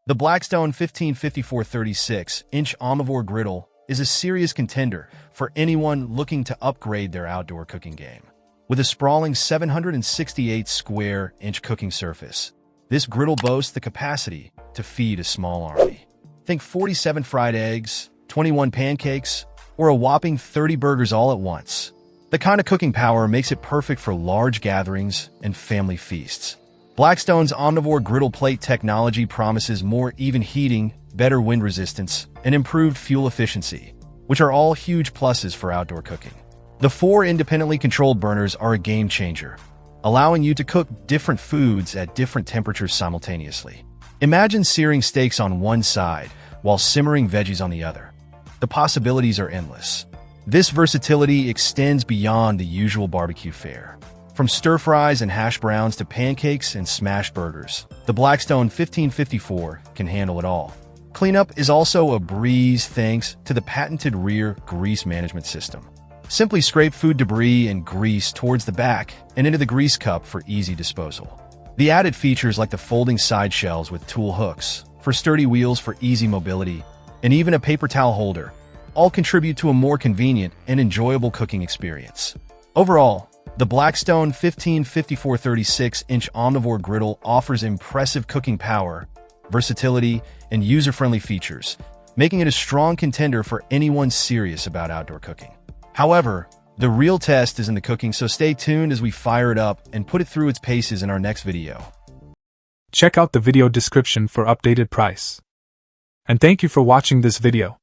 The Blackstone 1554-36-inch Omnivore Griddle is a serious contender for anyone looking to upgrade their outdoor cooking game. With a sprawling 768-square-inch cooking surface, this griddle boasts the capacity to feed a small army. Think 47 fried eggs, 21 pancakes, or a whopping 30 burgers all at once. The kind of cooking power makes it perfect for large gatherings and family feasts. Blackstone's Omnivore griddle plate technology promises more even heating, better wind resistance, and improved fuel efficiency, which are all huge pluses for outdoor cooking. The 4 independently controlled burners are a game changer, allowing you to cook different foods at different temperatures simultaneously. Imagine searing steaks on one side while simmering veggies on the other. The possibilities are endless. This versatility extends beyond the usual barbecue fare. From stir-fries and hash browns to pancakes and smashed burgers, the Blackstone 1554 can handle it all. Cleanup is also a breeze thanks to the patented rear grease management system. Simply scrape food debris and grease towards the back and into the grease cup for easy disposal. The added features like the folding side shells with tool hooks for sturdy wheels for easy mobility, and even a paper towel holder, all contribute to a more convenient and enjoyable cooking experience. Overall, the Blackstone 1554-36-inch Omnivore Griddle offers impressive cooking power, versatility, and user-friendly features, making it a strong contender for anyone serious about outdoor cooking. However, the real test is in the cooking, so stay tuned as we fire it up and put it through its paces in our next video. Check out the video description for updated price. And thank you for watching this video.